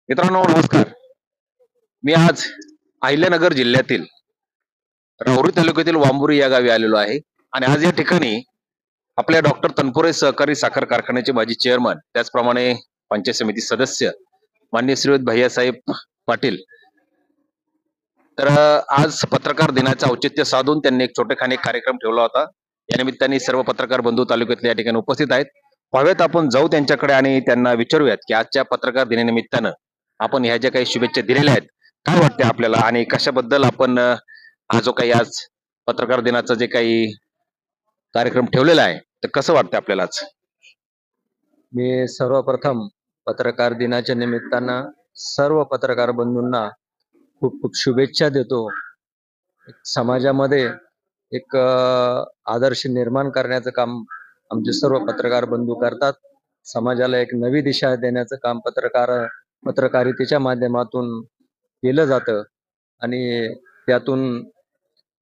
मित्रांनो नमस्कार. मी आज अहिल्यानगर जिल्ह्यातील राहुरी तालुक्यातील वांबुरी या गावी आलेलो आहे आणि आज या ठिकाणी आपल्या डॉक्टर तनपुरे सहकारी साखर कारखान्याचे माजी चेअरमन त्याचप्रमाणे पंचायत समिती सदस्य माननीय श्रीयुत भैयासाहेब पाटील तर आज पत्रकार दिनाचं औचित्य साधून त्यांनी एक छोटेखानी कार्यक्रम ठेवला होता. या निमित्ताने सर्व पत्रकार बंधू तालुक्यातल्या या ठिकाणी उपस्थित आहेत. पाहूयात आपण जाऊ त्यांच्याकडे आणि त्यांना विचारूयात की आजच्या पत्रकार दिनानिमित्तानं आपण ह्या ज्या काही शुभेच्छा दिलेल्या आहेत काय वाटते आपल्याला आणि कशाबद्दल आपण हा जो काही आज पत्रकार दिनाचा जे काही कार्यक्रम ठेवलेला आहे तर कसं वाटतं आपल्याला आज? मी सर्वप्रथम पत्रकार दिनाच्या निमित्तानं सर्व पत्रकार बंधूंना खूप खूप शुभेच्छा देतो. समाजामध्ये एक आदर्श निर्माण करण्याचं काम आमचे सर्व पत्रकार बंधू करतात. समाजाला एक नवी दिशा देण्याचं काम पत्रकारितेच्या माध्यमातून केलं जातं आणि त्यातून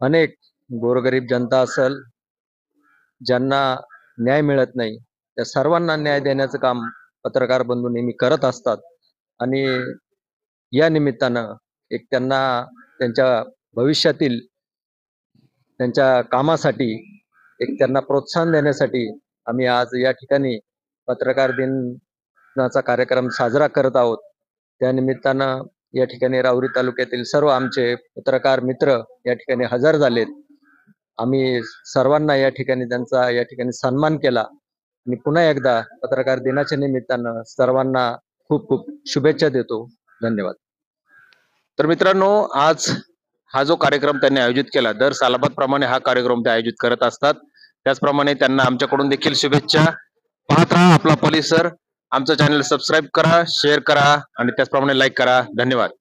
अनेक गोरगरीब जनता असेल ज्यांना न्याय मिळत नाही त्या सर्वांना न्याय देण्याचं काम पत्रकार बंधू नेहमी करत असतात आणि या निमित्तानं एक त्यांना त्यांच्या भविष्यातील त्यांच्या कामासाठी एक त्यांना प्रोत्साहन देण्यासाठी आम्ही आज या ठिकाणी पत्रकार दिनाचा कार्यक्रम साजरा करत आहोत. त्या निमित्तानं या ठिकाणी राहुरी तालुक्यातील सर्व आमचे पत्रकार मित्र या ठिकाणी हजर झालेत. आम्ही सर्वांना या ठिकाणी त्यांचा या ठिकाणी सन्मान केला आणि पुन्हा एकदा पत्रकार दिनाच्या निमित्तानं सर्वांना खूप खूप शुभेच्छा देतो. धन्यवाद. तर मित्रांनो आज हा जो कार्यक्रम त्यांनी आयोजित केला दर सालाबाद प्रमाणे हा कार्यक्रम ते आयोजित करत असतात. त्याचप्रमाणे त्यांना आमच्याकडून देखील शुभेच्छा. पाहत राहा आपला परिसर. आमचं चॅनल सबस्क्राईब करा, शेअर करा आणि त्याचप्रमाणे लाईक करा. धन्यवाद.